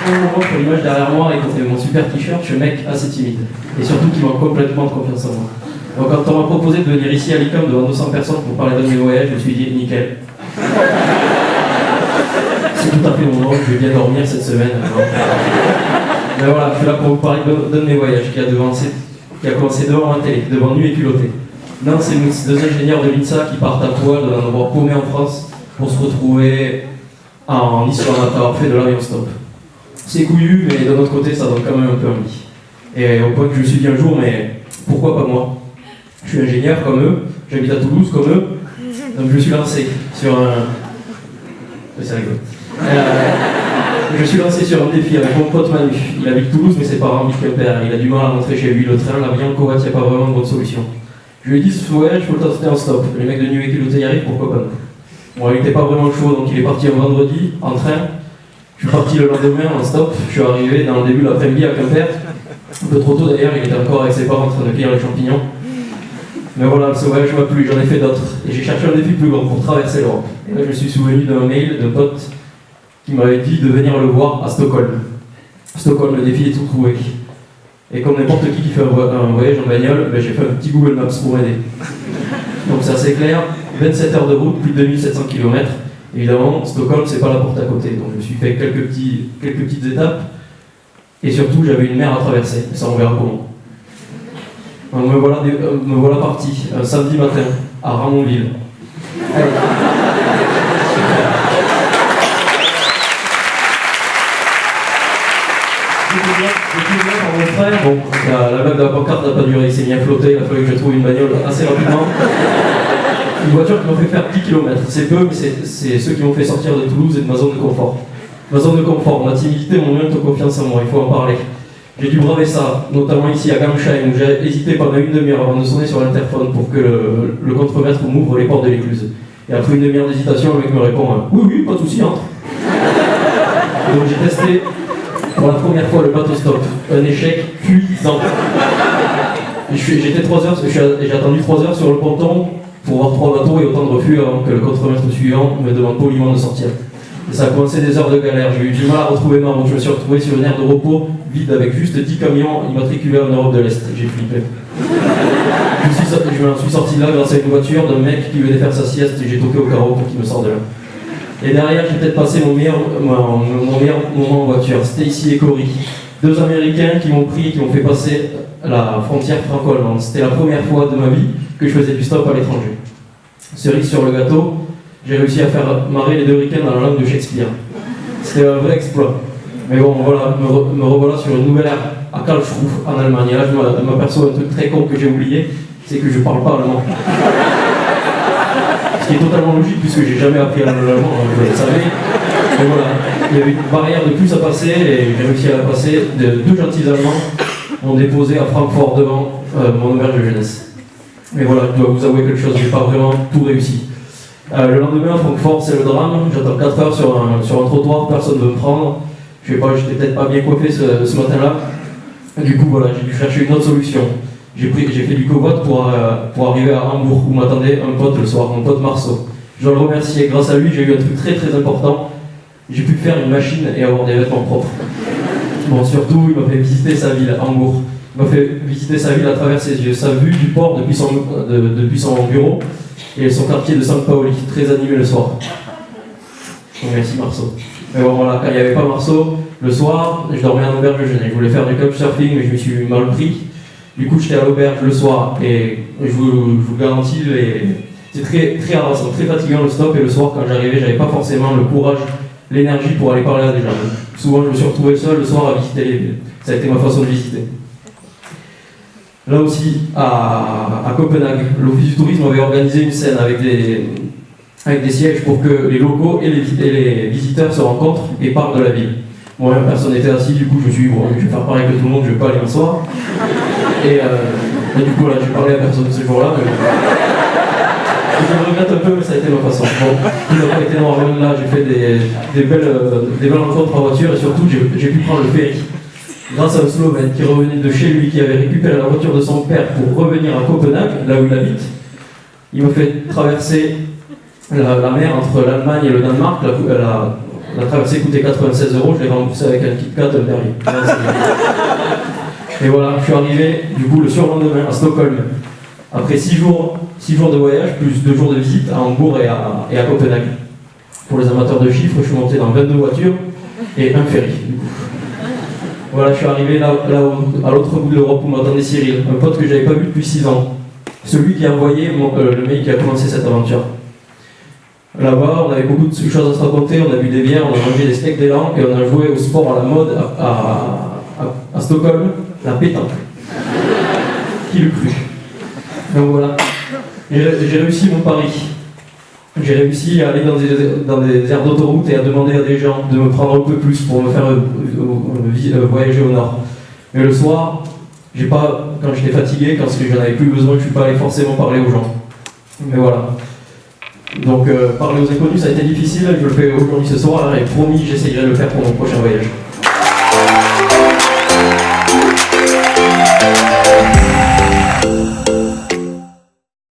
on voit pour l'image derrière moi et mon super t-shirt, je suis un mec assez timide. Et surtout qui manque complètement de confiance en moi. Donc quand on m'a proposé de venir ici à l'ICAM devant 200 personnes pour parler de mes voyages, je me suis dit nickel. C'est tout à fait mon nom, je vais bien dormir cette semaine. Mais voilà, je suis là pour vous parler d'un de mes voyages qui a commencé devant la télé, devant Nu et culotté. Non, c'est deux ingénieurs de l'INSA qui partent à poil d'un endroit paumé en France pour se retrouver en Islande après avoir fait de l'avion stop. C'est couillu, mais d'un autre côté, ça donne quand même un peu envie. Et au point que je me suis dit un jour, mais pourquoi pas moi? Je suis ingénieur comme eux, j'habite à Toulouse comme eux, donc je me suis lancé sur un... C'est rigolo. Je suis lancé sur un défi avec mon pote Manu. Il habite Toulouse, mais ses parents habitent Quimper. Il a du mal à rentrer chez lui. Le train, l'avion, le covoit, il n'y a pas vraiment de bonne solution. Je lui ai dit, ce voyage, je peux le tenter en stop. Les mecs de Nu et culotté y arrivent, pourquoi pas nous? Bon, il n'était pas vraiment chaud, donc il est parti un vendredi en train. Je suis parti le lendemain en stop. Je suis arrivé dans le début de l'après-midi à Quimper. Un peu trop tôt d'ailleurs, il était encore avec ses parents en train de cueillir les champignons. Mais voilà, ce voyage m'a plu, j'en ai fait d'autres. Et j'ai cherché un défi plus grand pour traverser l'Europe. Et là, je me suis souvenu d'un mail d'un pote qui m'avait dit de venir le voir à Stockholm. Stockholm, le défi est tout trouvé. Et comme n'importe qui fait un voyage en bagnole, ben j'ai fait un petit Google Maps pour m'aider. Donc c'est assez clair, 27 heures de route, plus de 2700 km. Évidemment, Stockholm, c'est pas la porte à côté. Donc je me suis fait quelques petites étapes. Et surtout, j'avais une mer à traverser. Et ça, on verra comment. Donc, me voilà parti, un samedi matin, à Ramonville. Mon frère, bon, la meuf de la pancarte n'a pas duré, il s'est mis à flotter, il a fallu que je trouve une bagnole assez rapidement. Une voiture qui m'a fait faire 10 km, c'est peu, mais c'est ceux qui m'ont fait sortir de Toulouse et de ma zone de confort. Ma zone de confort, ma timidité, mon manque de confiance en moi, il faut en parler. J'ai dû braver ça, notamment ici à Gamsheim, où j'ai hésité pendant une demi-heure avant de sonner sur l'interphone pour que le contremaître m'ouvre les portes de l'écluse. Et après une demi-heure d'hésitation, le mec me répond oui, pas de souci, entre. Donc j'ai testé pour la première fois le bateau stop, un échec cuisant. J'étais 3 heures, j'ai attendu 3 heures sur le ponton pour voir 3 bateaux et autant de refus avant que le contremaître suivant me demande poliment de sortir. Et ça a commencé des heures de galère, j'ai eu du mal à retrouver ma route, je me suis retrouvé sur une aire de repos vide avec juste 10 camions immatriculés en Europe de l'Est, j'ai flippé. Je m'en suis sorti de là grâce à une voiture d'un mec qui venait faire sa sieste et j'ai toqué au carreau pour qu'il me sorte de là. Et derrière, j'ai peut-être passé mon meilleur moment en voiture, Stacy et Cory, 2 Américains qui m'ont fait passer la frontière franco-allemande. C'était la première fois de ma vie que je faisais du stop à l'étranger. Cerise sur le gâteau, j'ai réussi à faire marrer les 2 ricains dans la langue de Shakespeare. C'était un vrai exploit. Mais bon, voilà, me revoilà sur une nouvelle ère à Karlsruhe, en Allemagne. Et là, je m'aperçois un truc très con que j'ai oublié, c'est que je parle pas allemand. Ce qui est totalement logique puisque j'ai jamais appris l'allemand, vous le savez. Mais voilà, il y avait une barrière de plus à passer et j'ai réussi à la passer. 2 gentils Allemands m'ont déposé à Francfort devant mon auberge de jeunesse. Mais voilà, je dois vous avouer quelque chose, j'ai pas vraiment tout réussi. Le lendemain à Francfort, c'est le drame. J'attends 4 heures sur un trottoir, personne ne veut me prendre. Je sais pas, j'étais peut-être pas bien coiffé ce matin-là. Du coup, voilà, j'ai dû chercher une autre solution. J'ai fait du covoit pour arriver à Hambourg, où m'attendait un pote le soir, mon pote Marceau. Je dois le remercier, grâce à lui, j'ai eu un truc très très important. J'ai pu faire une machine et avoir des vêtements propres. Bon, surtout, il m'a fait visiter sa ville, Hambourg. Il m'a fait visiter sa ville à travers ses yeux, sa vue du port depuis son bureau et son quartier de San Paoli, très animé le soir. Donc, merci Marceau. Mais bon, voilà, quand il n'y avait pas Marceau, le soir, je dormais en auberge de jeunesse. Je voulais faire du couchsurfing, mais je me suis mal pris. Du coup, j'étais à l'auberge le soir et je vous garantis, c'est très, très harassant, très fatigant le stop. Et le soir, quand j'arrivais, j'avais pas forcément le courage, l'énergie pour aller parler à des gens. Souvent, je me suis retrouvé seul le soir à visiter les villes. Ça a été ma façon de visiter. Là aussi, à Copenhague, l'Office du tourisme avait organisé une scène avec des sièges pour que les locaux et les visiteurs se rencontrent et parlent de la ville. Moi, personne n'était assis, du coup, je me suis dit, bon, je vais faire pareil que tout le monde, je vais pas aller m'asseoir. Et du coup, là, j'ai parlé à personne ce jour-là. Mais... je le regrette un peu, mais ça a été ma façon. Bon, il n'a pas été noir, même là, j'ai fait des belles rencontres en voiture et surtout, j'ai pu prendre le ferry. Grâce à un Slovène qui revenait de chez lui, qui avait récupéré la voiture de son père pour revenir à Copenhague, là où il habite, il m'a fait traverser la mer entre l'Allemagne et le Danemark, La traversée coûtait 96 €, je l'ai remboursé avec un Kit Kat derrière. Et voilà, je suis arrivé du coup le surlendemain à Stockholm. Après 6 jours de voyage, plus 2 jours de visite à Hambourg et à Copenhague. Pour les amateurs de chiffres, je suis monté dans 22 voitures et un ferry. Voilà, je suis arrivé là à l'autre bout de l'Europe où m'attendait Cyril, un pote que j'avais pas vu depuis 6 ans. Celui qui a envoyé le mec qui a commencé cette aventure. Là-bas, on avait beaucoup de choses à se raconter, on a bu des bières, on a mangé des steaks d'élan et on a joué au sport à la mode à Stockholm, la pétanque. Qui l'eût cru? Donc voilà, j'ai réussi mon pari. J'ai réussi à aller dans des aires d'autoroute et à demander à des gens de me prendre un peu plus pour me faire voyager au nord. Mais le soir, quand j'étais fatigué, quand j'en avais plus besoin, je ne suis pas allé forcément parler aux gens. Mais voilà. Donc parler aux inconnus, ça a été difficile, je le fais aujourd'hui ce soir et promis, j'essayerai de le faire pour mon prochain voyage.